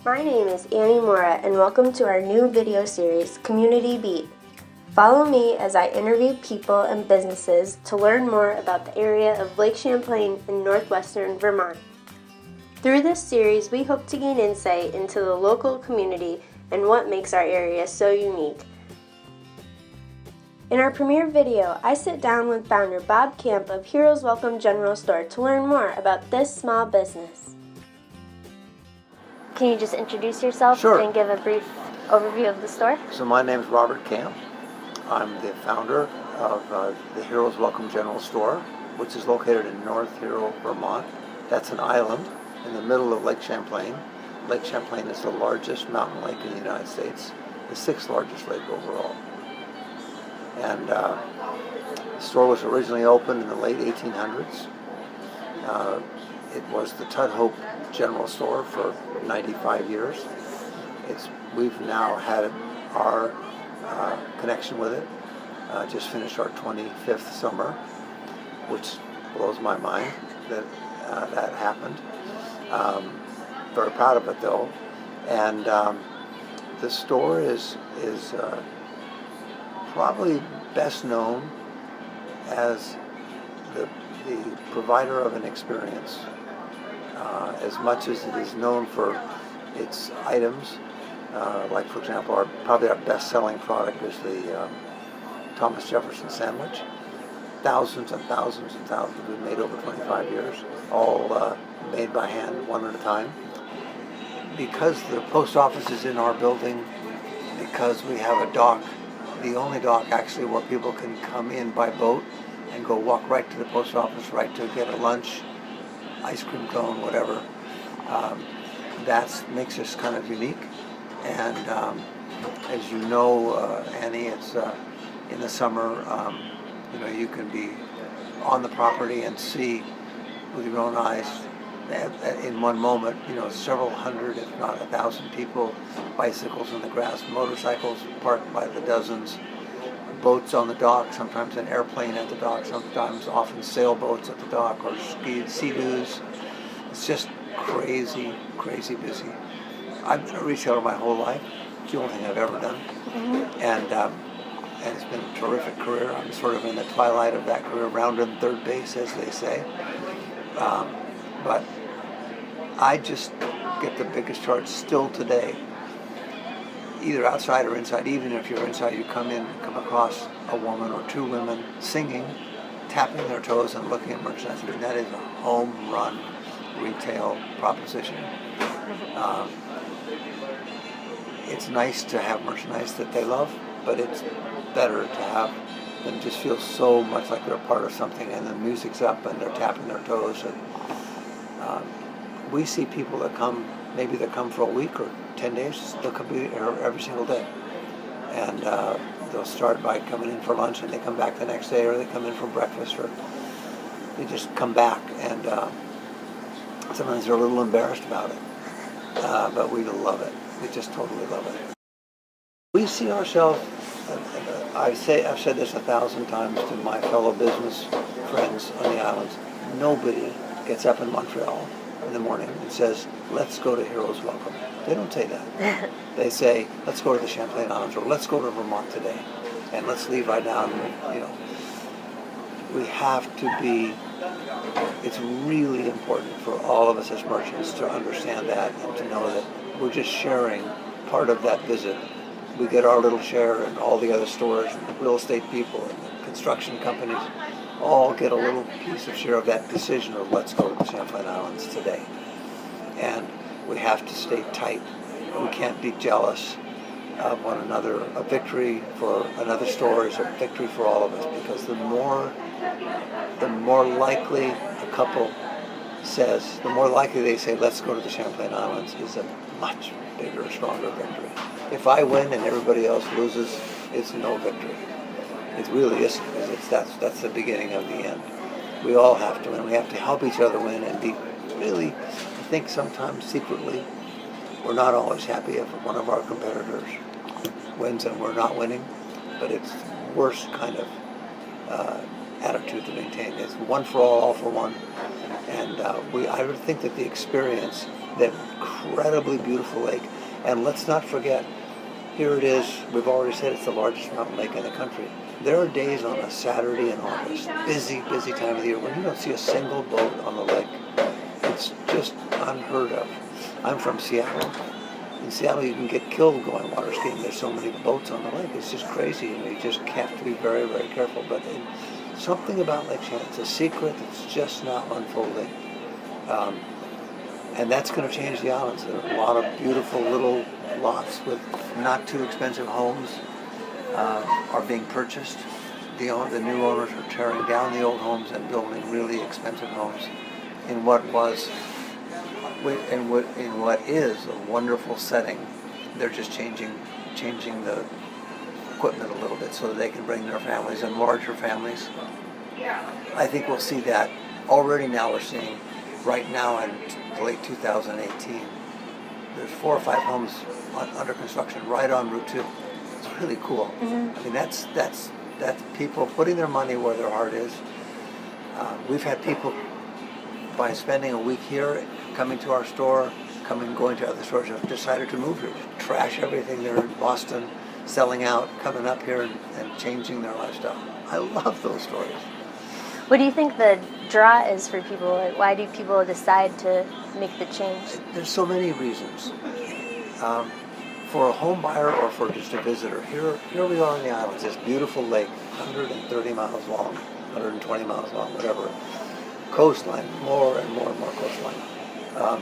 My name is Annie Mora and welcome to our new video series, Community Beat. Follow me as I interview people and businesses to learn more about the area of Lake Champlain in northwestern Vermont. Through this series, we hope to gain insight into the local community and what makes our area so unique. In our premiere video, I sit down with founder Bob Camp of Heroes Welcome General Store to learn more about this small business. Can you just introduce yourself and give a brief overview of the store? So my name is Robert Camp. I'm the founder of the Heroes Welcome General Store, which is located in North Hero, Vermont. That's an island in the middle of Lake Champlain. Lake Champlain is the largest mountain lake in the United States, the 6th largest lake overall. And the store was originally opened in the late 1800s. It was the Tud Hope General Store for 95 years. We've now had our connection with it. Just finished our 25th summer, which blows my mind that that happened. Very proud of it though. And the store is probably best known as the provider of an experience, as much as it is known for its items. Like for example, probably our best-selling product is the Thomas Jefferson sandwich. Thousands and thousands and thousands we've made over 25 years, all made by hand, one at a time. Because the post office is in our building, because we have a dock, the only dock actually where people can come in by boat and go walk right to the post office, right to get a lunch, ice cream cone, whatever. That makes us kind of unique. And as you know, Annie, it's in the summer, you can be on the property and see with your own eyes in one moment, several hundred, if not 1,000 people, bicycles in the grass, motorcycles parked by the dozens, boats on the dock, sometimes an airplane at the dock, sometimes often sailboats at the dock or sea-doos. It's just crazy, crazy busy. I've been a retailer my whole life. It's the only thing I've ever done. And it's been a terrific career. I'm sort of in the twilight of that career, rounding third base, as they say. But I just get the biggest charge still today, either outside or inside. Even if you're inside, you come across a woman or two women singing, tapping their toes and looking at merchandise. I mean, that is a home run retail proposition. It's nice to have merchandise that they love, but it's better to have them just feel so much like they're a part of something, and the music's up and they're tapping their toes. And we see people that come, maybe they come for a week or 10 days, they'll come here every single day. And they'll start by coming in for lunch and they come back the next day, or they come in for breakfast, or they just come back. And sometimes they're a little embarrassed about it, but we love it. We just totally love it. We see ourselves, I've said this 1,000 times to my fellow business friends on the islands, nobody gets up in Montreal in the morning and says, let's go to Heroes Welcome. They don't say that. They say, let's go to the Champlain Islands, or let's go to Vermont today, and let's leave right now. We have to be, it's really important for all of us as merchants to understand that and to know that we're just sharing part of that visit. We get our little share, and all the other stores and the real estate people and the construction companies all get a little piece of share of that decision of let's go to the Champlain Islands today. And we have to stay tight. We can't be jealous of one another. A victory for another store is a victory for all of us, because the more likely a couple says, the more likely they say, let's go to the Champlain Islands, is a much bigger, stronger victory. If I win and everybody else loses, it's no victory. It really isn't, because that's the beginning of the end. We all have to win. We have to help each other win, and be really, I think sometimes secretly, we're not always happy if one of our competitors wins and we're not winning, but it's the worst kind of attitude to maintain. It's one for all for one. And I would think that the experience, that incredibly beautiful lake, and let's not forget, here it is, we've already said it's the largest mountain lake in the country. There are days on a Saturday in August, busy time of the year, when you don't see a single boat on the lake. It's just unheard of. I'm from Seattle. In Seattle, you can get killed going water skiing. There's so many boats on the lake. It's just crazy, and you just have to be very, very careful. But something about Lake Champlain, it's a secret that's just now unfolding. And that's going to change the islands. There are a lot of beautiful little lots with not too expensive homes are being purchased. The new owners are tearing down the old homes and building really expensive homes in what is a wonderful setting. They're just changing the equipment a little bit so that they can bring their families and larger families. I think we'll see that. Already now we're seeing, right now in late 2018, there's 4 or 5 homes under construction right on Route 2. It's really cool. Mm-hmm. I mean, that's people putting their money where their heart is. We've had people, by spending a week here, coming to our store, going to other stores, have decided to move here, trash everything there in Boston, selling out, coming up here and changing their lifestyle. I love those stories. What do you think the draw is for people? Like, why do people decide to make the change? There's so many reasons. For a home buyer or for just a visitor, here we are in the islands, this beautiful lake, 130 miles long, 120 miles long, whatever. Coastline, more and more coastline.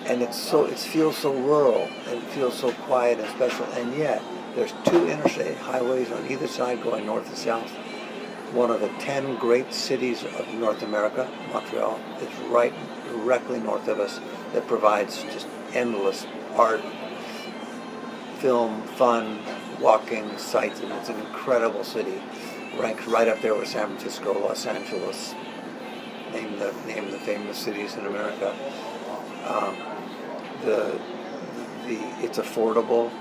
And it feels so rural, and it feels so quiet and special, and yet there's 2 interstate highways on either side going north and south. One of the 10 great cities of North America, Montreal, is right directly north of us, that provides just endless art, film, fun, walking sites, and it's an incredible city. Ranks right up there with San Francisco, Los Angeles, name the famous cities in America. It's affordable.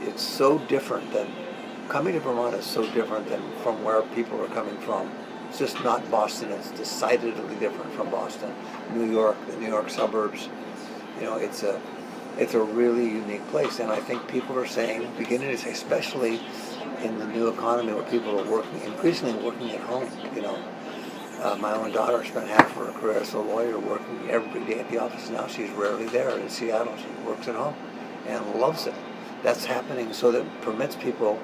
It's so different than coming to Vermont is so different than from where people are coming from. It's just not Boston. It's decidedly different from Boston. New York, the New York suburbs. It's a really unique place, and I think people are beginning to say, especially in the new economy where people are increasingly working at home. My own daughter spent half of her career as a lawyer working every day at the office. Now she's rarely there in Seattle. She works at home and loves it. That's happening, so that permits people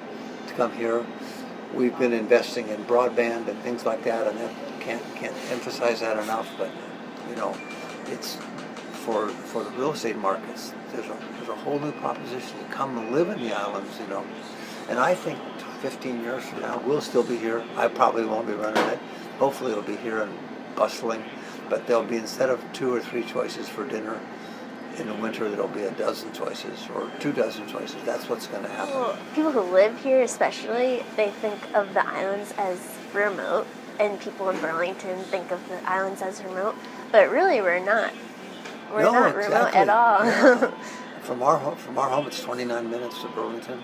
to come here. We've been investing in broadband and things like that, and that can't emphasize that enough. But it's for the real estate markets. There's a whole new proposition to come and live in the islands. And I think 15 years from now we'll still be here. I probably won't be running it. Hopefully it'll be here and bustling, but there'll be, instead of 2 or 3 choices for dinner in the winter, there'll be a dozen choices or 24 choices. That's what's going to happen. Well, people who live here especially, they think of the islands as remote, and people in Burlington think of the islands as remote, but really we're not. We're not remote at all. Yeah. From our home, it's 29 minutes to Burlington.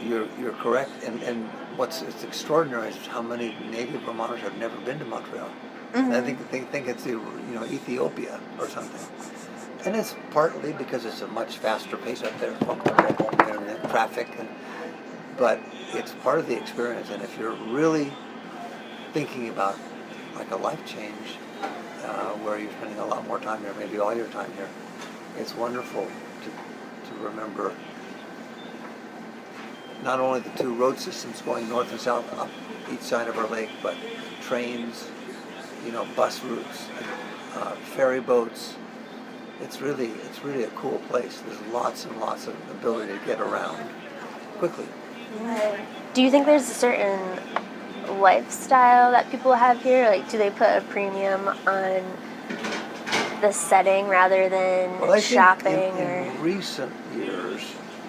You're correct, and what's extraordinary is how many native Vermonters have never been to Montreal. Mm-hmm. And I think they think it's Ethiopia or something, and it's partly because it's a much faster pace up there, and traffic, but it's part of the experience. And if you're really thinking about like a life change, where you're spending a lot more time here, maybe all your time here, it's wonderful to remember not only the 2 road systems going north and south up each side of our lake, but trains, bus routes, ferry boats. It's really a cool place. There's lots and lots of ability to get around quickly. Do you think there's a certain lifestyle that people have here? Like, do they put a premium on the setting rather than shopping? In recent years,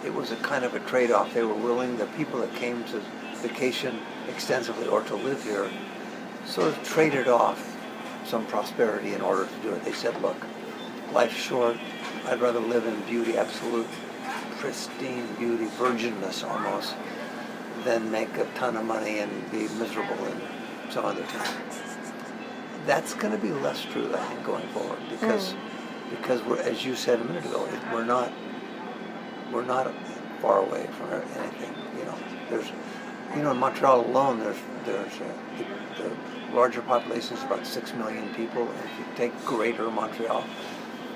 it was a kind of a trade-off. They were willing, the people that came to vacation extensively or to live here, sort of traded off some prosperity in order to do it. They said, look, life's short. I'd rather live in beauty, absolute pristine beauty, virginness almost, than make a ton of money and be miserable in some other town. That's going to be less true, I think, going forward, because we're, as you said a minute ago, we're not far away from anything. In Montreal alone, there's the larger population is about 6 million people. And if you take Greater Montreal,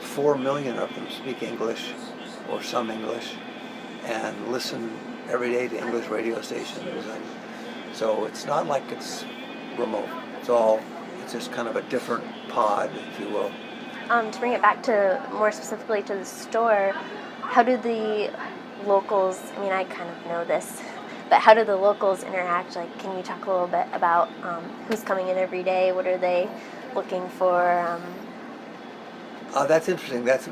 4 million of them speak English or some English and listen every day to English radio stations. And so it's not like it's remote. It's just kind of a different pod, if you will. To bring it back to more specifically to the store, how do the locals, I mean, I kind of know this, but how do the locals interact? Like, can you talk a little bit about who's coming in every day? What are they looking for? That's interesting. That's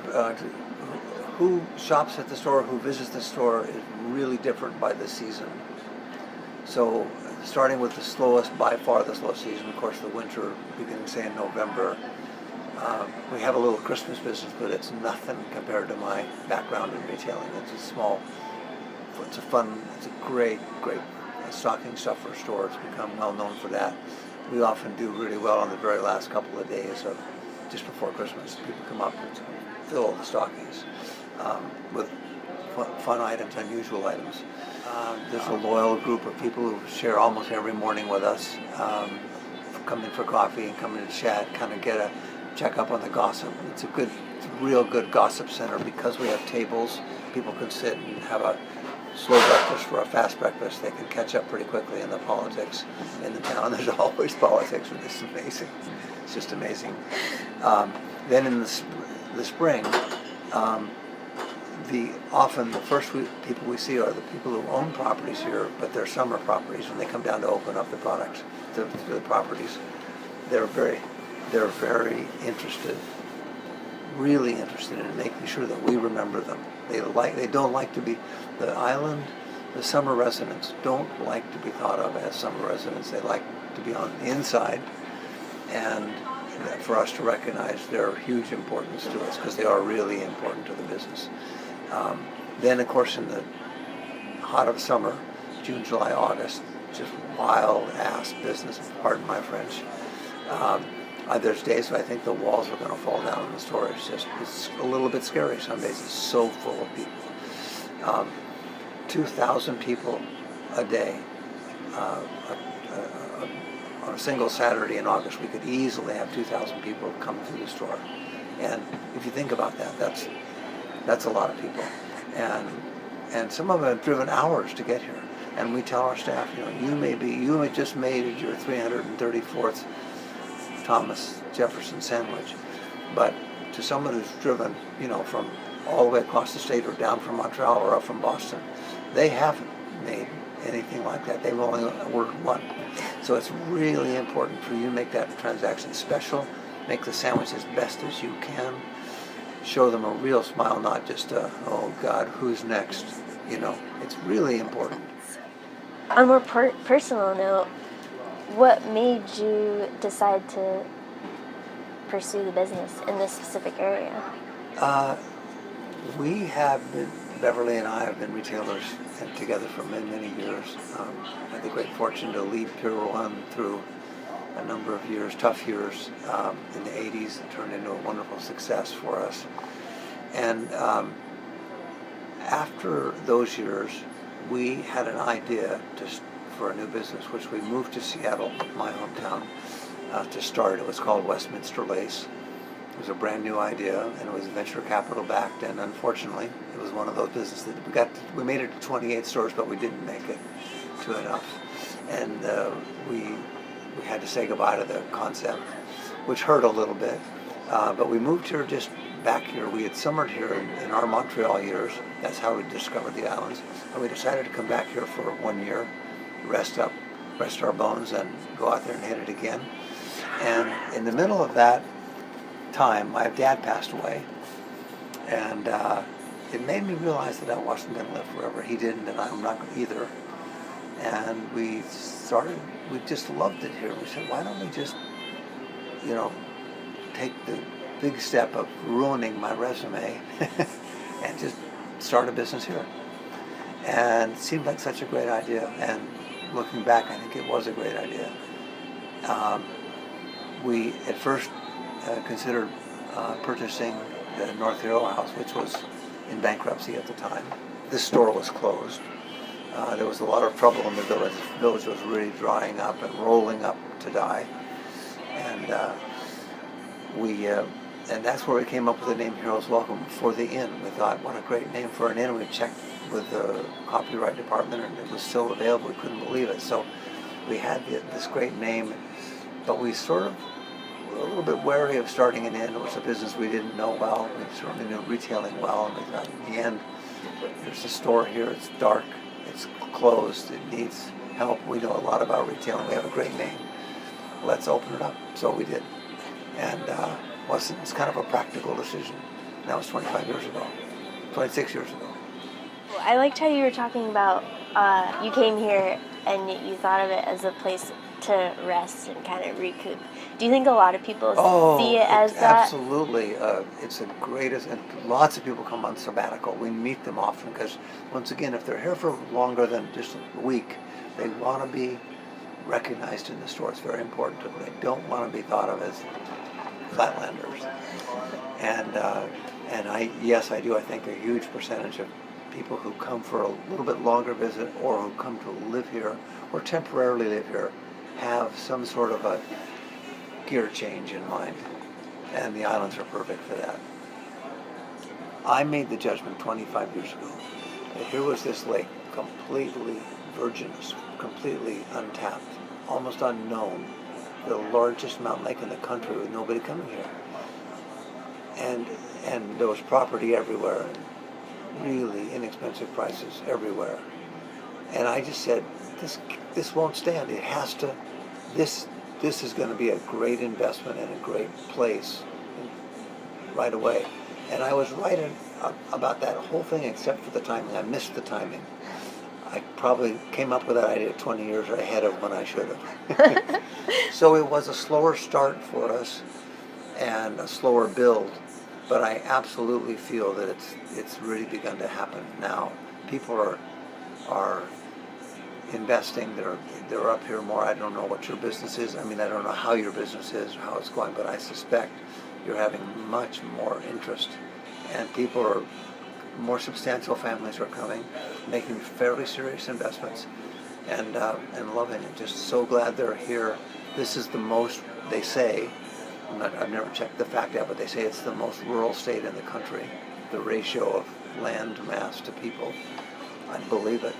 who shops at the store, who visits the store is really different by the season. So starting with by far the slowest season, of course, the winter, beginning, say, in November. We have a little Christmas business, but it's nothing compared to my background in retailing. It's it's a great stocking stuffer store. It's become well known for that. We often do really well on the very last couple of days of just before Christmas. People come up and fill the stockings with fun items, unusual items. There's a loyal group of people who share almost every morning with us, come in for coffee and come in to chat, kind of check up on the gossip. It's a real good gossip center because we have tables. People can sit and have a slow breakfast for a fast breakfast. They can catch up pretty quickly in the politics in the town. There's always politics, and it's amazing. It's just amazing. Then in the spring, often the first people we see are the people who own properties here, but they're summer properties. When they come down to open up the products, the properties, they're very interested, really interested in making sure that we remember them. They don't like to be the summer residents don't like to be thought of as summer residents. They like to be on the inside, and for us to recognize their huge importance to us because they are really important to the business. Then, of course, in the hot of summer, June, July, August, just wild-ass business, pardon my French. There's days where I think the walls are going to fall down in the store. It's a little bit scary some days. It's so full of people. 2,000 people a day. On a single Saturday in August, we could easily have 2,000 people come through the store. And if you think about that, that's a lot of people. And some of them have driven hours to get here. And we tell our staff, you have just made your 334th Thomas Jefferson sandwich, but to someone who's driven, from all the way across the state or down from Montreal or up from Boston, they haven't made anything like that. They've only ordered one. So it's really important for you to make that transaction special, make the sandwich as best as you can, show them a real smile, not just oh God, who's next? It's really important. On a more personal note, what made you decide to pursue the business in this specific area? Beverly and I have been retailers together for many, many years. I had the great fortune to lead Pier 1 through a number of years, tough years in the 80s. It turned into a wonderful success for us. And after those years, we had an idea for a new business, which we moved to Seattle, my hometown, to start. It was called Westminster Lace. It was a brand new idea, and it was venture capital backed, and unfortunately, it was one of those businesses that we made it to 28 stores, but we didn't make it to enough. And we had to say goodbye to the concept, which hurt a little bit. But we moved here just back here. We had summered here in our Montreal years. That's how we discovered the islands. And we decided to come back here for 1 year, rest our bones, and go out there and hit it again. And in the middle of that time, my dad passed away, and it made me realize that I wasn't going to live forever. He didn't, and I'm not either. And we just loved it here. We said, why don't we just, take the big step of ruining my resume and just start a business here. And it seemed like such a great idea. And looking back, I think it was a great idea. We at first considered purchasing the North Hero House, which was in bankruptcy at the time. This store was closed. There was a lot of trouble in the village. The village was really drying up and rolling up to die. And and that's where we came up with the name Heroes Welcome for the inn. We thought, what a great name for an inn. We checked with the copyright department, and it was still available. We couldn't believe it. So we had this great name, but we sort of were a little bit wary of starting an inn. It was a business we didn't know well. We certainly knew retailing well, and we thought, in the end, there's a store here. It's dark. It's closed. It needs help. We know a lot about retailing. We have a great name. Let's open it up. So we did. And it's kind of a practical decision. That was 25 years ago, 26 years ago. I liked how you were talking about you came here and you thought of it as a place to rest and kind of recoup. Do you think a lot of people see it as that? Absolutely. It's the greatest, and lots of people come on sabbatical. We meet them often because, once again, if they're here for longer than just a week, they want to be recognized in the store. It's very important to them. They don't want to be thought of as flatlanders. And I do. I think a huge percentage of people who come for a little bit longer visit or who come to live here or temporarily live here have some sort of a gear change in mind. And the islands are perfect for that. I made the judgment 25 years ago that here was this lake, completely virginous, completely untapped, almost unknown, the largest mountain lake in the country with nobody coming here. And there was property everywhere, really inexpensive prices everywhere. And I just said, this won't stand. It has to, this is going to be a great investment and a great place right away. And I was right about that whole thing except for the timing. I missed the timing. I probably came up with that idea 20 years ahead of when I should have. So it was a slower start for us and a slower build, but I absolutely feel that it's really begun to happen now. People are investing. They're up here more. I don't know what your business is. I mean, I don't know how your business is or how it's going, but I suspect you're having much more interest, and more substantial families are coming, making fairly serious investments, and loving it. Just so glad they're here. This is the most, they say, I've never checked the fact out, but they say it's the most rural state in the country. The ratio of land mass to people, I believe it.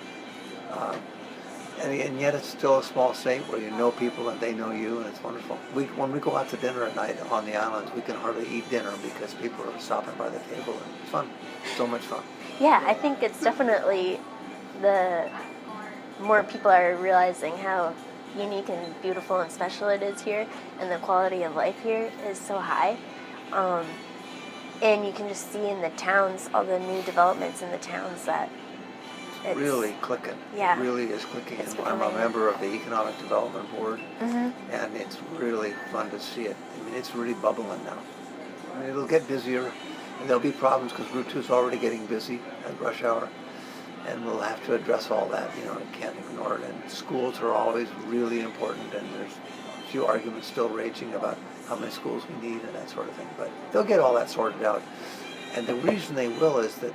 And yet it's still a small state where you know people and they know you, and it's wonderful. When we go out to dinner at night on the islands, we can hardly eat dinner because people are stopping by the table, and it's fun. So much fun. Yeah, I think it's definitely the more people are realizing how unique and beautiful and special it is here, and the quality of life here is so high. And you can just see in the towns, all the new developments in the towns that it's really clicking. Yeah. It really is clicking. It's I'm a member of the Economic Development Board, and it's really fun to see it. I mean, it's really bubbling now. I mean, it'll get busier, and there'll be problems because Route 2 is already getting busy at rush hour, and we'll have to address all that. You can't ignore it. And schools are always really important, and there's a few arguments still raging about how many schools we need and that sort of thing. But they'll get all that sorted out. And the reason they will is that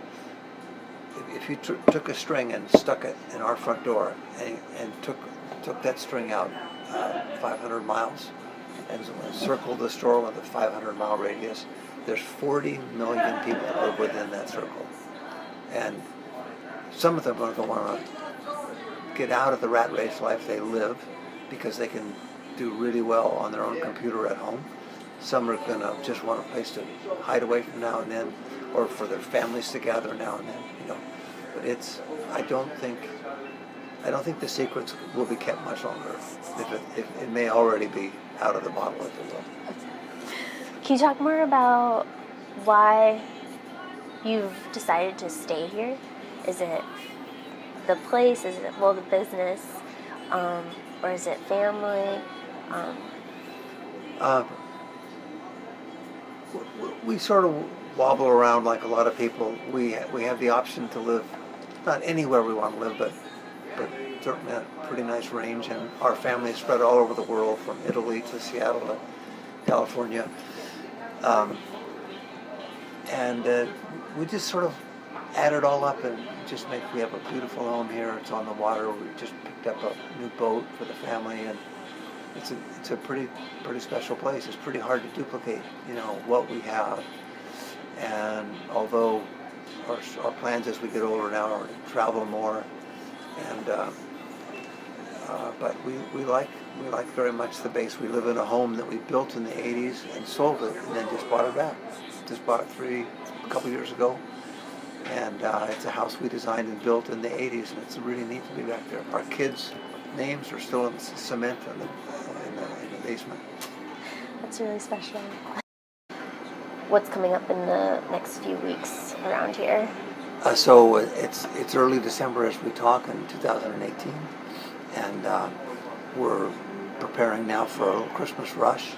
if you took a string and stuck it in our front door and took that string out 500 miles and circled the store with a 500-mile radius, there's 40 million people that live within that circle. And some of them are going to want to get out of the rat race life they live because they can do really well on their own computer at home. Some are going to just want a place to hide away from now and then, or for their families to gather now and then. But I don't think the secrets will be kept much longer. If it may already be out of the bottle, if it will. Can you talk more about why you've decided to stay here? Is it the place? Is it the business? Or is it family? We sort of wobble around like a lot of people. We have the option to live not anywhere we want to live, but certainly a pretty nice range. And our family is spread all over the world, from Italy to Seattle to California. And we just sort of add it all up and just we have a beautiful home here. It's on the water. We just picked up a new boat for the family, and it's a pretty special place. It's pretty hard to duplicate, what we have. And although our plans as we get older now are to travel more, and but we like very much the base. We live in a home that we built in the '80s and sold it, and then just bought it back. Just bought it a couple years ago, and it's a house we designed and built in the '80s, and it's really neat to be back there. Our kids' names are still in the cement in the basement. That's really special. What's coming up in the next few weeks around here? So it's early December as we talk in 2018, and we're preparing now for a Christmas rush.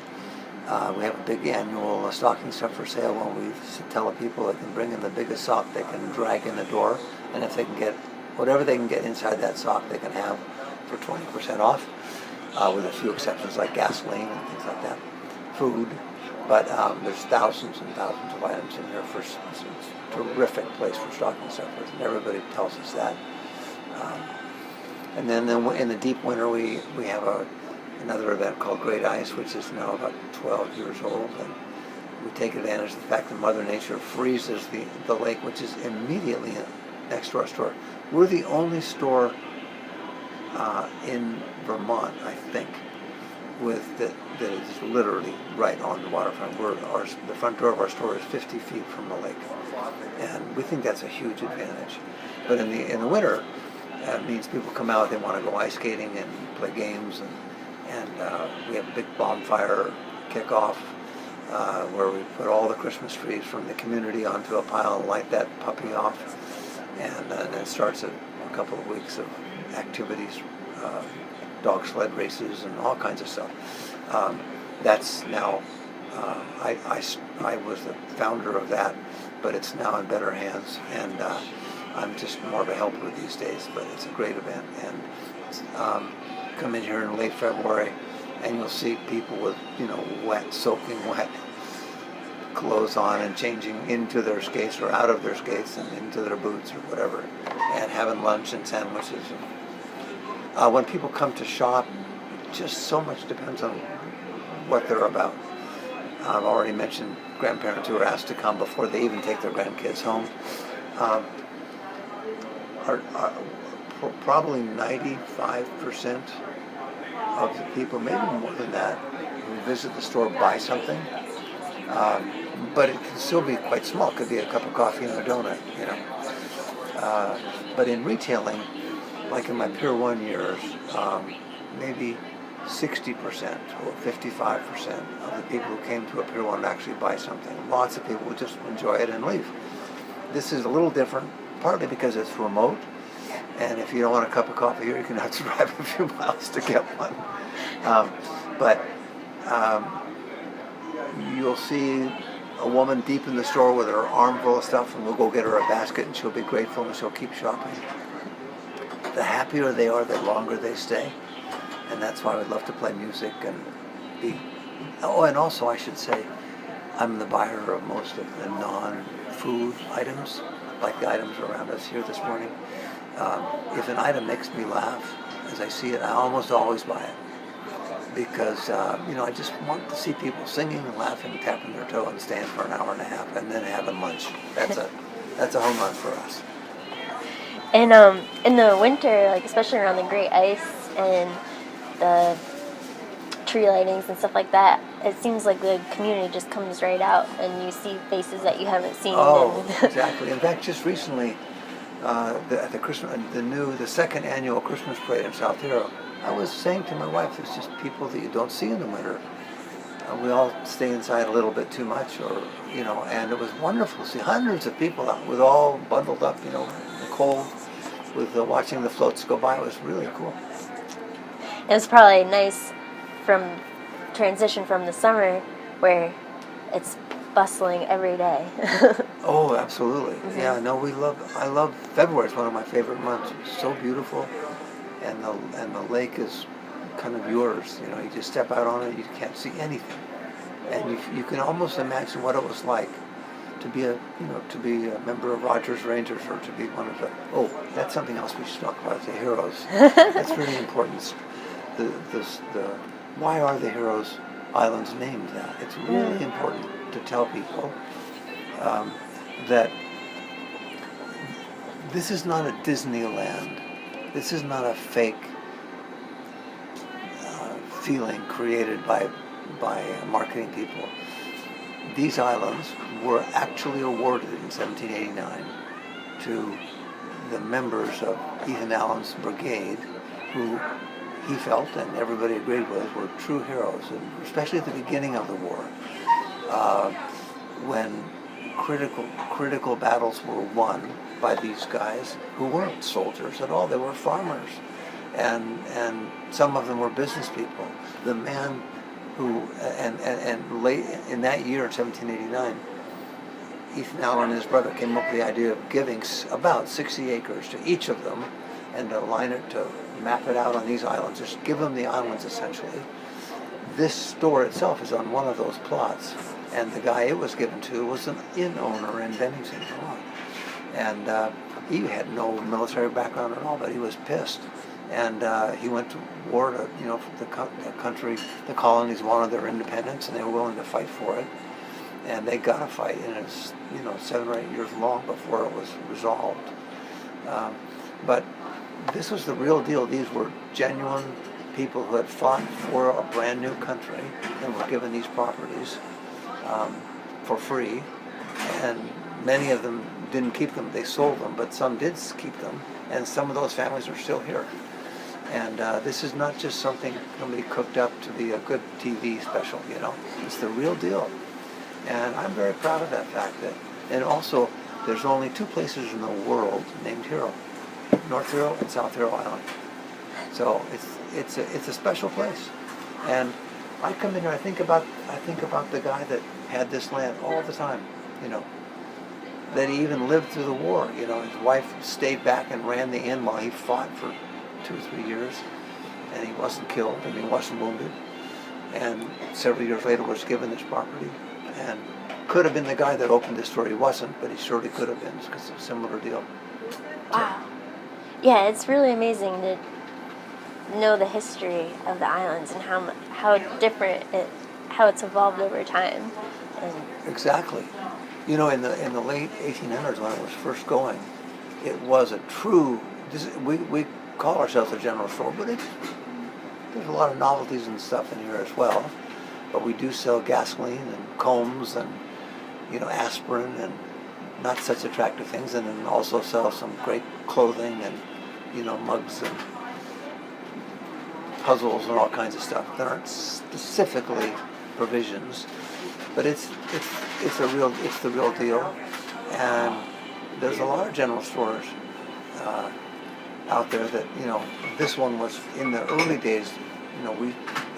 We have a big annual stocking stuffer sale when we tell people they can bring in the biggest sock they can drag in the door, and if they can get whatever they can get inside that sock, they can have for 20% off, with a few exceptions like gasoline and things like that, food. But there's thousands and thousands of items in here. It's a terrific place for stocking stuffers, and everybody tells us that. And then in the deep winter, we have another event called Great Ice, which is now about 12 years old, and we take advantage of the fact that Mother Nature freezes the lake, which is immediately next to our store. We're the only store in Vermont, I think, that is literally right on the waterfront. The front door of our store is 50 feet from the lake, and we think that's a huge advantage. But in the winter, it means people come out, they want to go ice skating and play games, and we have a big bonfire kickoff where we put all the Christmas trees from the community onto a pile and light that puppy off, and then it starts a couple of weeks of activities, dog sled races and all kinds of stuff. That's now, I was the founder of that, but it's now in better hands, and I'm just more of a helper these days, but it's a great event. And come in here in late February, and you'll see people with, soaking wet clothes on and changing into their skates or out of their skates and into their boots or whatever, and having lunch and sandwiches. When people come to shop, just so much depends on what they're about. I've already mentioned grandparents who are asked to come before they even take their grandkids home. Probably 95% of the people, maybe more than that, who visit the store buy something. But it can still be quite small. It could be a cup of coffee and a donut, But in retailing, like in my Pier 1 years, maybe 60% or 55% of the people who came to a Pier 1 actually buy something. Lots of people would just enjoy it and leave. This is a little different, partly because it's remote, and if you don't want a cup of coffee here, you're going to have to drive a few miles to get one. But you'll see a woman deep in the store with her arm full of stuff, and we'll go get her a basket, and she'll be grateful, and she'll keep shopping. The happier they are, the longer they stay, and that's why we love to play music and be. Oh, and also I should say, I'm the buyer of most of the non-food items, like the items around us here this morning. If an item makes me laugh as I see it, I almost always buy it. Because, I just want to see people singing and laughing, tapping their toe and staying for an hour and a half and then having lunch. That's a home run for us. And in the winter, like especially around the Great Ice and the tree lightings and stuff like that, it seems like the community just comes right out and you see faces that you haven't seen. Oh, exactly. In fact, just recently, at the second annual Christmas parade in South Hero, I was saying to my wife, it's just people that you don't see in the winter. We all stay inside a little bit too much, and it was wonderful to see hundreds of people out with all bundled up, in the cold, with watching the floats go by. It was really cool. It was probably nice from transition from the summer where it's bustling every day. Oh, absolutely. Mm-hmm. Yeah, no, I love February. It's one of my favorite months. It's so beautiful, and the lake is kind of yours. You know, you just step out on it, you can't see anything, and you can almost imagine what it was like to be a member of Rogers Rangers, or to be one of the. Oh, that's something else we should talk about. The heroes. That's really important. The why are the Heroes Islands named that? It's really important to tell people that this is not a Disneyland. This is not a fake feeling created by marketing people. These islands were actually awarded in 1789 to the members of Ethan Allen's brigade, who he felt and everybody agreed with were true heroes, and especially at the beginning of the war, when critical battles were won by these guys who weren't soldiers at all. They were farmers, and some of them were business people. The man who and late in that year, 1789, Ethan Allen and his brother came up with the idea of giving about 60 acres to each of them, and to line it, to map it out on these islands, just give them the islands essentially. This store itself is on one of those plots, and the guy it was given to was an inn owner in Bennington, Vermont. And he had no military background at all, but he was pissed. And he went to war to, the country, the colonies wanted their independence, and they were willing to fight for it. And they got a fight, and it's 7 or 8 years long before it was resolved. But this was the real deal. These were genuine people who had fought for a brand new country and were given these properties for free. And many of them didn't keep them. They sold them, but some did keep them. And some of those families are still here. And this is not just something somebody cooked up to be a good TV special, It's the real deal. And I'm very proud of that fact. And also, there's only 2 places in the world named Hero. North Hero and South Hero Island. So it's a special place. And I come in here, I think about the guy that had this land all the time, that he even lived through the war. His wife stayed back and ran the inn while he fought for 2 or 3 years, and he wasn't killed and he wasn't wounded. And several years later was given this property, and could have been the guy that opened this store. He wasn't, but he surely could have been, because it's a similar deal. Wow. Yeah, it's really amazing to know the history of the islands and how different how it's evolved over time. And exactly. In the late 1800s, when it was first going, it was a true. We call ourselves a general store, but there's a lot of novelties and stuff in here as well. But we do sell gasoline and combs and aspirin and not such attractive things, and then also sell some great clothing and mugs and puzzles and all kinds of stuff that aren't specifically provisions, but it's the real deal. And there's a lot of general stores out there that this one was in the early days.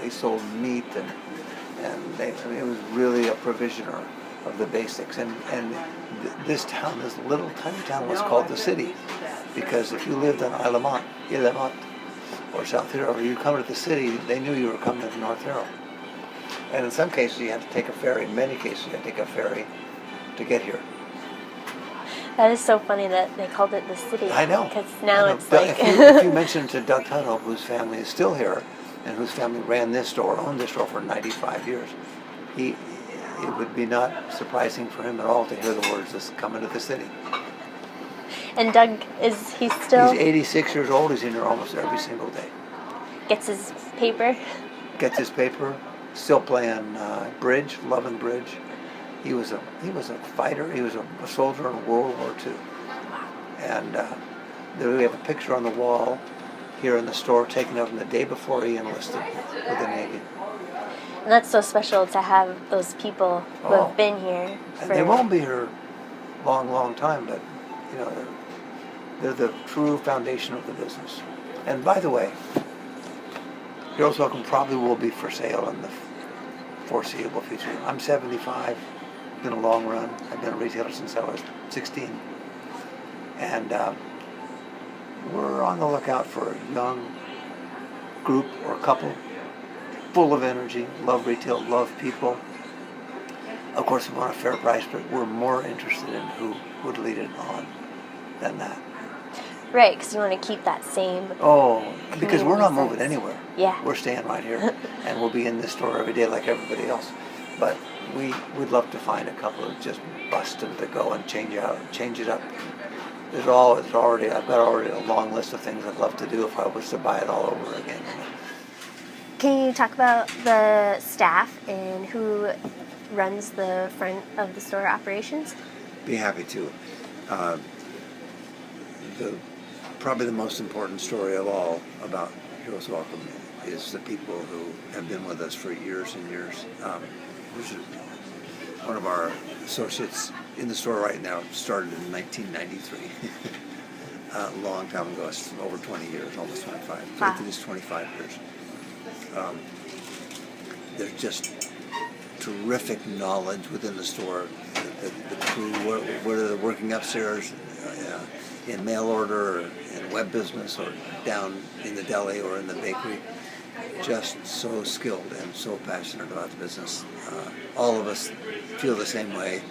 They sold meat and it was really a provisioner of the basics. And this town, this little tiny town, was called the city, because if you lived on Isle La Motte, or South Hero, or you come to the city, they knew you were coming to North Hero. And in some cases you had to take a ferry. In many cases you had to take a ferry to get here. that is so funny that they called it the city. I know. Because now it's like... if you mention to Doug Tuttle, whose family is still here, and whose family owned this store for 95 years, it would be not surprising for him at all to hear the words, "This coming to the city." And Doug, is he still... He's 86 years old. He's in here almost every single day. Gets his paper? Gets his paper. Still playing bridge, loving bridge. He was a fighter. He was a soldier in World War II. And we have a picture on the wall here in the store taken of him the day before he enlisted with the Navy. And that's so special to have those people who have been here. And they won't be here long time, but they're the true foundation of the business. And by the way, Heroes Welcome probably will be for sale in the foreseeable future. I'm 75. been a long run. I've been a retailer since I was 16. And we're on the lookout for a young group or couple full of energy, love retail, love people. Of course, we want a fair price, but we're more interested in who would lead it on than that. Right, because you want to keep that same. Oh, because we're not community moving sense. anywhere. Yeah. We're staying right here, and we'll be in this store every day like everybody else. But we would love to find a couple of just bust them to go and change it up. I've got already a long list of things I'd love to do if I was to buy it all over again. Can you talk about the staff and who runs the front of the store operations? Be happy to. Probably the most important story of all about Heroes Welcome is the people who have been with us for years and years. One of our associates in the store right now started in 1993. A long time ago. It's over 20 years, almost 25. Wow. It is 25 years. There's just terrific knowledge within the store. The crew, whether they're working upstairs in mail order or in web business or down in the deli or in the bakery, just so skilled and so passionate about the business. All of us feel the same way.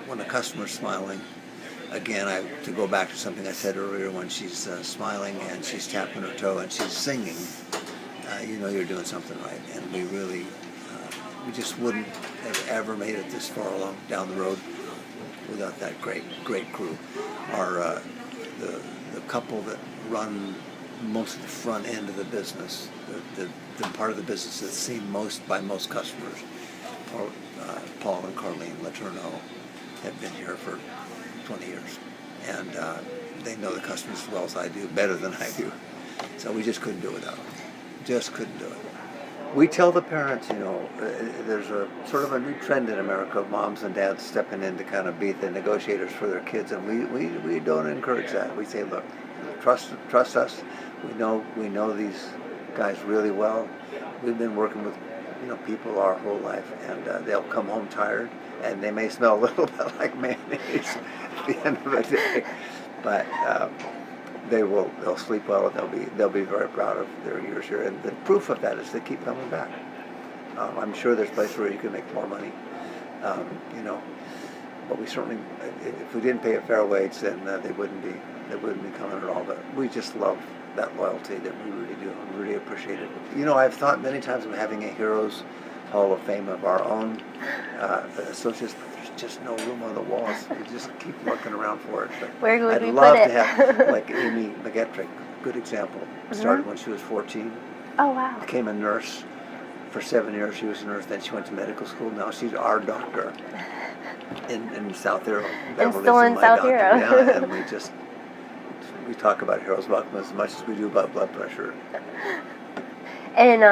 When a customer's smiling, again, to go back to something I said earlier, when she's smiling and she's tapping her toe and she's singing, you know you're doing something right. And we really, we just wouldn't have ever made it this far along down the road without that great crew. Our the couple that run most of the front end of the business, the part of the business that's seen most by most customers, Paul and Carlene Letourneau, have been here for 20 years, and they know the customers as well as I do, better than I do. So we just couldn't do it without them. Just couldn't do it. We tell the parents, there's a sort of a new trend in America of moms and dads stepping in to kind of be the negotiators for their kids, and we don't encourage that. We say, look, trust us. We know these guys really well. We've been working with people our whole life, and they'll come home tired, and they may smell a little bit like mayonnaise at the end of the day, but they'll sleep well, and they'll be very proud of their years here. And the proof of that is they keep coming back. I'm sure there's places where you can make more money, but we certainly, if we didn't pay a fair wage, then they wouldn't be coming at all. But we just love that loyalty, that we really do, and really appreciate it. I've thought many times of having a Heroes Hall of Fame of our own associates, but there's just no room on the walls. We just keep looking around for it. But Where would I'd we love put it? to have, like Amy McGettrick, good example. Started when she was 14. Oh, wow. Became a nurse. For 7 years she was a nurse. Then she went to medical school. Now she's our doctor in South Hero. And still in South Hero. Yeah, and we talk about Heroes Welcome as much as we do about blood pressure. And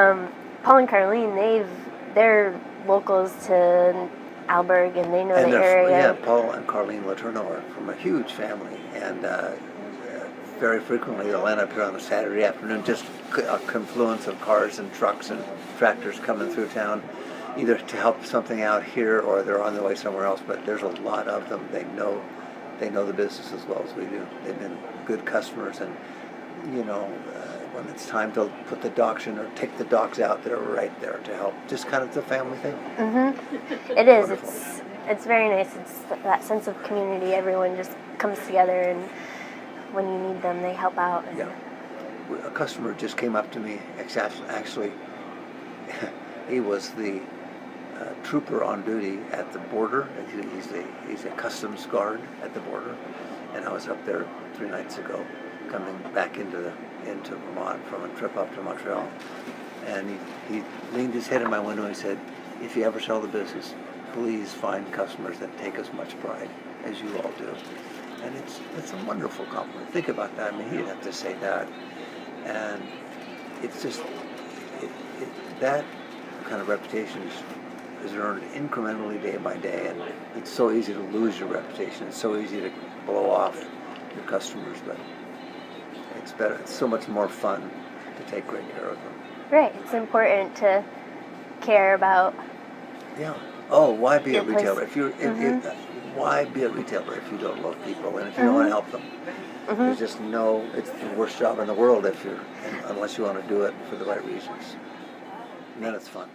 Paul and Carlene, they're locals to Alberg, and they know the area. Yeah, Paul and Carlene Letourneau are from a huge family, and very frequently they'll end up here on a Saturday afternoon, just a confluence of cars and trucks and tractors coming through town, either to help something out here or they're on their way somewhere else. But there's a lot of them. They know the business as well as we do. They've been good customers, and when it's time to put the dogs in or take the dogs out, they're right there to help. Just kind of the family thing. Mm-hmm. It is. Wonderful. It's very nice. It's that sense of community. Everyone just comes together, and when you need them, they help out. Yeah. A customer just came up to me. Actually, he was the trooper on duty at the border. He's a customs guard at the border, and I was up there 3 nights ago, coming back into Vermont from a trip up to Montreal, and he leaned his head in my window and he said, "If you ever sell the business, please find customers that take as much pride as you all do." And it's a wonderful compliment. Think about that. I mean, he didn't have to say that, and it's just that kind of reputation is earned incrementally day by day, and it's so easy to lose your reputation. It's so easy to blow off your customers, but it's better. It's so much more fun to take great care of them. Right. It's important to care about Yeah. Oh, why be a Your place- retailer if you're? Mhm. Why be a retailer if you don't love people and if you don't want to help them? There's just no. It's the worst job in the world if you're unless you want to do it for the right reasons. And then it's fun.